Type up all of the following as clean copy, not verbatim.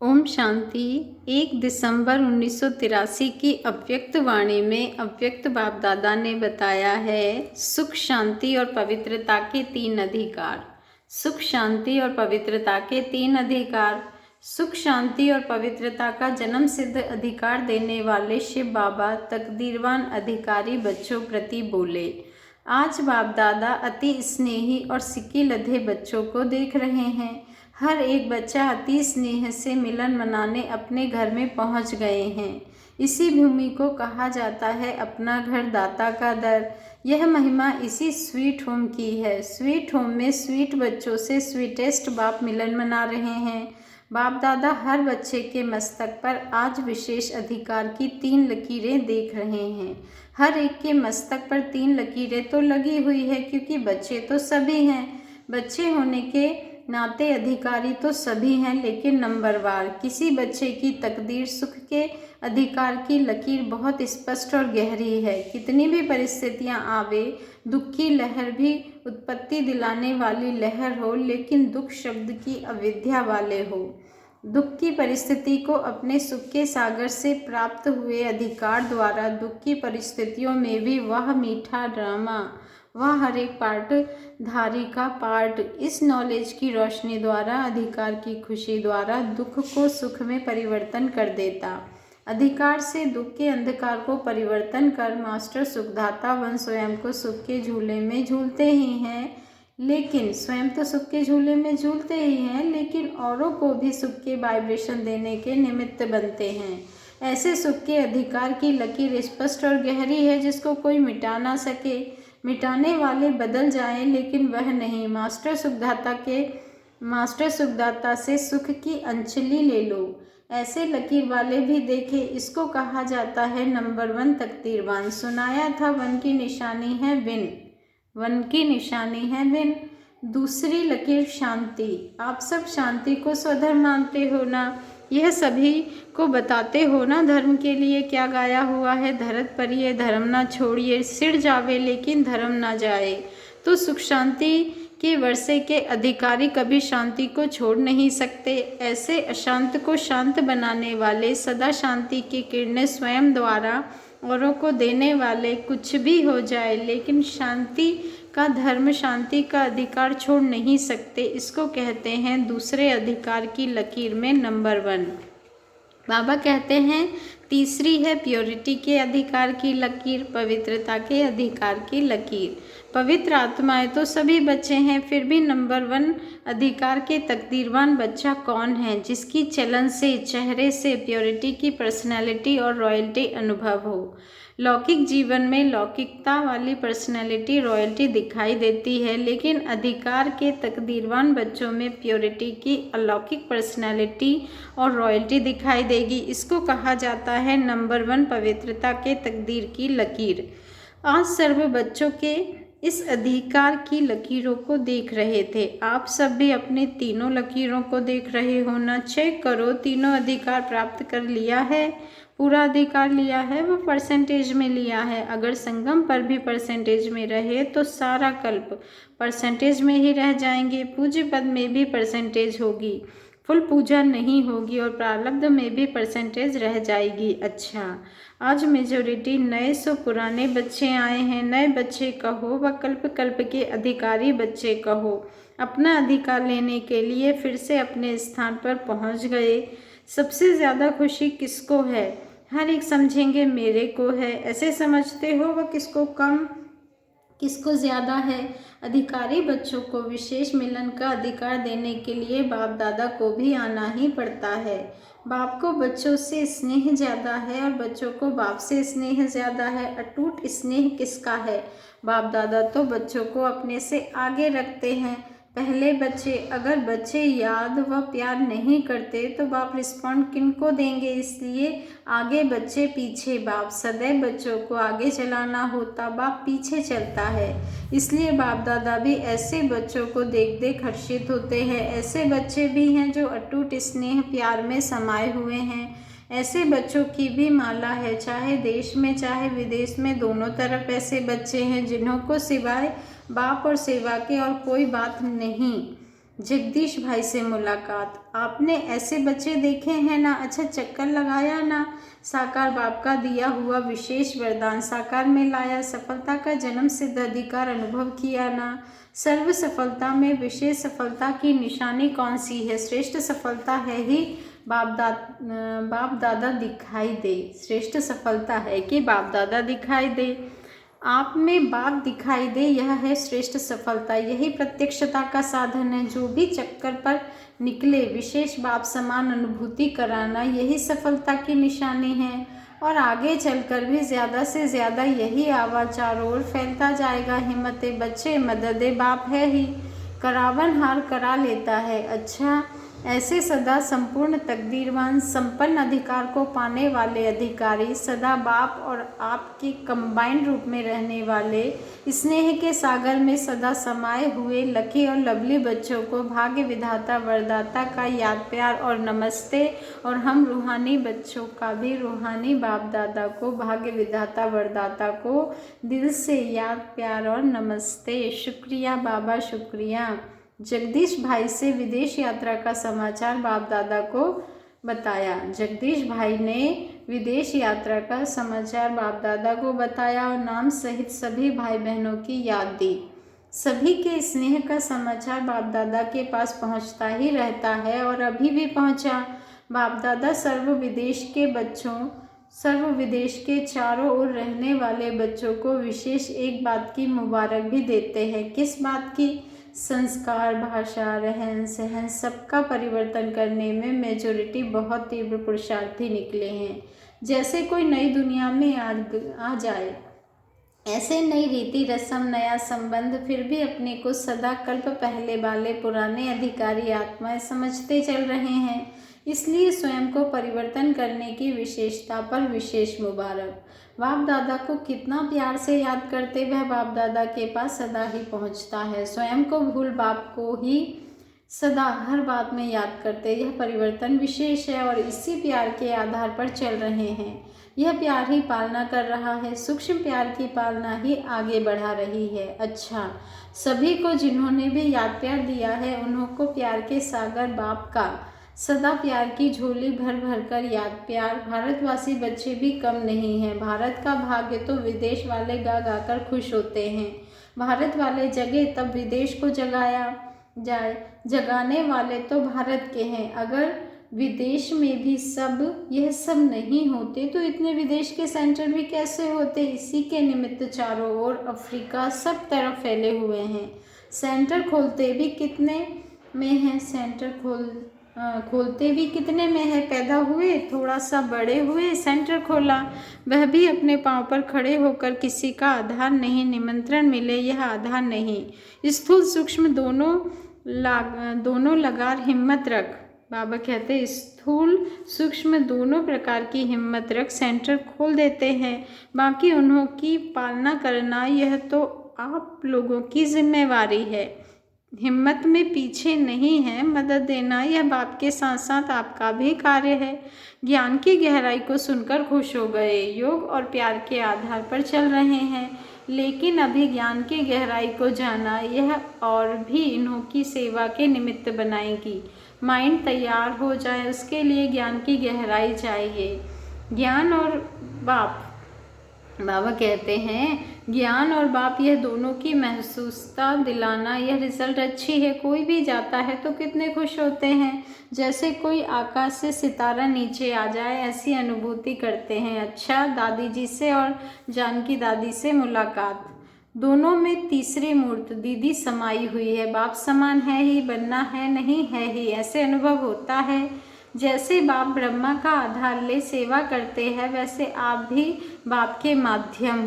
ओम शांति। 1 दिसंबर 1983 की अव्यक्त वाणी में अव्यक्त बाप दादा ने बताया है सुख, शांति और पवित्रता के 3 अधिकार। सुख, शांति और पवित्रता के 3 अधिकार। सुख, शांति और पवित्रता का जन्म सिद्ध अधिकार देने वाले शिव बाबा तकदीरवान अधिकारी बच्चों प्रति बोले। आज बाप दादा अति स्नेही और सिक्की लधे बच्चों को देख रहे हैं। हर एक बच्चा अति स्नेह से मिलन मनाने अपने घर में पहुंच गए हैं। इसी भूमि को कहा जाता है अपना घर दाता का दर। यह महिमा इसी स्वीट होम की है। स्वीट होम में स्वीट बच्चों से स्वीटेस्ट बाप मिलन मना रहे हैं। बाप दादा हर बच्चे के मस्तक पर आज विशेष अधिकार की 3 लकीरें देख रहे हैं। हर एक के मस्तक पर 3 लकीरें तो लगी हुई है, क्योंकि बच्चे तो सभी हैं। बच्चे होने के नाते अधिकारी तो सभी हैं, लेकिन नंबरवार। किसी बच्चे की तकदीर सुख के अधिकार की लकीर बहुत स्पष्ट और गहरी है। कितनी भी परिस्थितियां आवे, दुख की लहर भी उत्पत्ति दिलाने वाली लहर हो, लेकिन दुख शब्द की अविद्या वाले हो। दुख की परिस्थिति को अपने सुख के सागर से प्राप्त हुए अधिकार द्वारा दुख की परिस्थितियों में भी वह मीठा ड्रामा, वह हर एक पार्ट धारी का पार्ट इस नॉलेज की रोशनी द्वारा, अधिकार की खुशी द्वारा दुख को सुख में परिवर्तन कर देता। अधिकार से दुख के अंधकार को परिवर्तन कर मास्टर सुखदाता वन स्वयं को सुख के झूले में झूलते ही हैं, लेकिन स्वयं तो सुख के झूले में झूलते ही हैं, लेकिन औरों को भी सुख के वाइब्रेशन देने के निमित्त बनते हैं। ऐसे सुख के अधिकार की लकीर स्पष्ट और गहरी है, जिसको कोई मिटा ना सके। मिटाने वाले बदल जाएं, लेकिन वह नहीं। मास्टर सुखदाता से सुख की अंजलि ले लो। ऐसे लकीर वाले भी देखे। इसको कहा जाता है नंबर 1 तकदीरवान। सुनाया था वन की निशानी है विन। वन की निशानी है विन। दूसरी लकीर शांति। आप सब शांति को स्वधर्म मानते हो ना? यह सभी को बताते हो ना धर्म के लिए क्या गाया हुआ है। धरत पर ये धर्म ना छोड़िए, सिर जावे लेकिन धर्म ना जाए। तो सुख शांति के वर्षे के अधिकारी कभी शांति को छोड़ नहीं सकते। ऐसे अशांत को शांत बनाने वाले, सदा शांति की किरणें स्वयं द्वारा औरों को देने वाले, कुछ भी हो जाए लेकिन शांति का धर्म, शांति का अधिकार छोड़ नहीं सकते। इसको कहते हैं दूसरे अधिकार की लकीर में नंबर 1। बाबा कहते हैं तीसरी है प्योरिटी के अधिकार की लकीर, पवित्रता के अधिकार की लकीर। पवित्र आत्माएं तो सभी बच्चे हैं, फिर भी नंबर 1 अधिकार के तकदीरवान बच्चा कौन है, जिसकी चलन से, चेहरे से प्योरिटी की पर्सनैलिटी और रॉयल्टी अनुभव हो। लौकिक जीवन में लौकिकता वाली पर्सनैलिटी, रॉयल्टी दिखाई देती है, लेकिन अधिकार के तकदीरवान बच्चों में प्योरिटी की अलौकिक पर्सनैलिटी और रॉयल्टी दिखाई देगी। इसको कहा जाता है नंबर 1 पवित्रता के तकदीर की लकीर। आज सर्व बच्चों के इस अधिकार की लकीरों को देख रहे थे। आप सब भी अपने तीनों लकीरों को देख रहे हो ना? चेक करो, तीनों अधिकार प्राप्त कर लिया है? पूरा अधिकार लिया है? वो परसेंटेज में लिया है? अगर संगम पर भी परसेंटेज में रहे तो सारा कल्प परसेंटेज में ही रह जाएंगे। पूज्य पद में भी परसेंटेज होगी, फुल पूजा नहीं होगी, और प्रारब्ध में भी परसेंटेज रह जाएगी। अच्छा, आज मेजोरिटी नए सो पुराने बच्चे आए हैं। नए बच्चे कहो व कल्प कल्प के अधिकारी बच्चे कहो, अपना अधिकार लेने के लिए फिर से अपने स्थान पर पहुंच गए। सबसे ज़्यादा खुशी किसको है? हर एक समझेंगे मेरे को है। ऐसे समझते हो? व किसको कम, किसको ज़्यादा है? अधिकारी बच्चों को विशेष मिलन का अधिकार देने के लिए बाप दादा को भी आना ही पड़ता है। बाप को बच्चों से स्नेह ज़्यादा है और बच्चों को बाप से स्नेह ज़्यादा है। अटूट स्नेह किसका है? बाप दादा तो बच्चों को अपने से आगे रखते हैं। पहले बच्चे, अगर बच्चे याद व प्यार नहीं करते तो बाप रिस्पॉन्ड किनको देंगे? इसलिए आगे बच्चे पीछे, बाप सदैव बच्चों को आगे चलाना होता, बाप पीछे चलता है। इसलिए बाप दादा भी ऐसे बच्चों को देख देख हर्षित होते हैं। ऐसे बच्चे भी हैं जो अटूट स्नेह प्यार में समाये हुए हैं। ऐसे बच्चों की भी माला है, चाहे देश में चाहे विदेश में, दोनों तरफ ऐसे बच्चे हैं जिन्हों को सिवाय बाप और सेवा के और कोई बात नहीं। जगदीश भाई से मुलाकात। आपने ऐसे बच्चे देखे हैं ना? अच्छा चक्कर लगाया ना? साकार बाप का दिया हुआ विशेष वरदान साकार में लाया, सफलता का जन्म सिद्ध अधिकार अनुभव किया ना? सर्व सफलता में विशेष सफलता की निशानी कौन सी है? श्रेष्ठ सफलता है ही बाप दादा दिखाई दे। श्रेष्ठ सफलता है कि बाप दादा दिखाई दे, आप में बाप दिखाई दे, यह है श्रेष्ठ सफलता। यही प्रत्यक्षता का साधन है। जो भी चक्कर पर निकले विशेष बाप समान अनुभूति कराना, यही सफलता की निशानी है। और आगे चलकर भी ज़्यादा से ज़्यादा यही आवाज़ चारों ओर फैलता जाएगा। हिम्मते बच्चे मददे बाप है ही, करावन हार करा लेता है। अच्छा ऐसे सदा संपूर्ण तकदीरवान संपन्न अधिकार को पाने वाले अधिकारी, सदा बाप और आपके कंबाइंड रूप में रहने वाले, स्नेह के सागर में सदा समाये हुए लकी और लवली बच्चों को भाग्य विधाता वरदाता का याद प्यार और नमस्ते। और हम रूहानी बच्चों का भी रूहानी बाप दादा को भाग्य विधाता वरदाता को दिल से याद प्यार और नमस्ते। शुक्रिया बाबा, शुक्रिया। जगदीश भाई से विदेश यात्रा का समाचार बाप दादा को बताया। जगदीश भाई ने विदेश यात्रा का समाचार बाप दादा को बताया और नाम सहित सभी भाई बहनों की याद दी। सभी के स्नेह का समाचार बाप दादा के पास पहुंचता ही रहता है और अभी भी पहुंचा। बाप दादा सर्व विदेश के चारों ओर रहने वाले बच्चों को विशेष एक बात की मुबारक भी देते हैं। किस बात की? संस्कार, भाषा, रहन सहन सबका परिवर्तन करने में मेजॉरिटी बहुत तीव्र पुरुषार्थी निकले हैं। जैसे कोई नई दुनिया में आ जाए, ऐसे नई रीति रस्म, नया संबंध, फिर भी अपने को सदा कल्प पहले वाले पुराने अधिकारी आत्माएं समझते चल रहे हैं। इसलिए स्वयं को परिवर्तन करने की विशेषता पर विशेष मुबारक। बाप दादा को कितना प्यार से याद करते वह बाप दादा के पास सदा ही पहुंचता है। स्वयं को भूल बाप को ही सदा हर बात में याद करते। यह परिवर्तन विशेष है और इसी प्यार के आधार पर चल रहे हैं। यह प्यार ही पालना कर रहा है, सूक्ष्म प्यार की पालना ही आगे बढ़ा रही है। अच्छा सभी को जिन्होंने भी याद प्यार दिया है, उन्हों को प्यार के सागर बाप का सदा प्यार की झोली भर भर कर याद प्यार। भारतवासी बच्चे भी कम नहीं हैं। भारत का भाग्य तो विदेश वाले गा गा कर खुश होते हैं। भारत वाले जगे तब विदेश को जगाया जाए। जगाने वाले तो भारत के हैं। अगर विदेश में भी यह सब नहीं होते तो इतने विदेश के सेंटर भी कैसे होते? इसी के निमित्त चारों ओर अफ्रीका सब तरफ फैले हुए हैं। सेंटर खोलते भी कितने में हैं? खोलते भी कितने में है? पैदा हुए, थोड़ा सा बड़े हुए, सेंटर खोला, वह भी अपने पांव पर खड़े होकर। किसी का आधार नहीं, निमंत्रण मिले यह आधार नहीं। स्थूल सूक्ष्म दोनों लगार हिम्मत रख। बाबा कहते स्थूल सूक्ष्म दोनों प्रकार की हिम्मत रख, सेंटर खोल देते हैं। बाकी उन्हों की पालना करना यह तो आप लोगों की जिम्मेवारी है। हिम्मत में पीछे नहीं है, मदद देना यह बाप के साथ साथ आपका भी कार्य है। ज्ञान की गहराई को सुनकर खुश हो गए। योग और प्यार के आधार पर चल रहे हैं, लेकिन अभी ज्ञान की गहराई को जाना यह और भी इन्हों की सेवा के निमित्त बनाएगी। माइंड तैयार हो जाए, उसके लिए ज्ञान की गहराई चाहिए। ज्ञान और बाप, बाबा कहते हैं ज्ञान और बाप यह दोनों की महसूसता दिलाना, यह रिजल्ट अच्छी है। कोई भी जाता है तो कितने खुश होते हैं, जैसे कोई आकाश से सितारा नीचे आ जाए, ऐसी अनुभूति करते हैं। अच्छा दादी जी से और जानकी दादी से मुलाकात। दोनों में तीसरी मूर्त दीदी समाई हुई है। बाप समान है ही, बनना है नहीं है ही, ऐसे अनुभव होता है। जैसे बाप ब्रह्मा का आधार ले सेवा करते हैं, वैसे आप भी बाप के माध्यम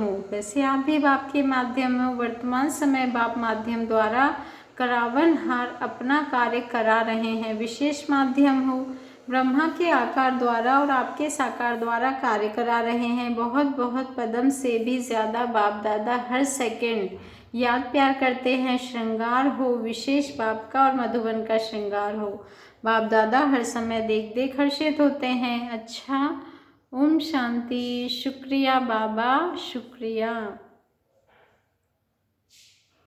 हो। वर्तमान समय बाप माध्यम द्वारा करावन हार अपना कार्य करा रहे हैं। विशेष माध्यम हो, ब्रह्मा के आकार द्वारा और आपके साकार द्वारा कार्य करा रहे हैं। बहुत बहुत पदम से भी ज़्यादा बाप दादा हर सेकंड याद प्यार करते हैं। श्रृंगार हो विशेष बाप का और मधुबन का श्रृंगार हो। बाप दादा हर समय देख देख हर्षित होते हैं। अच्छा ओम शांति। शुक्रिया बाबा, शुक्रिया।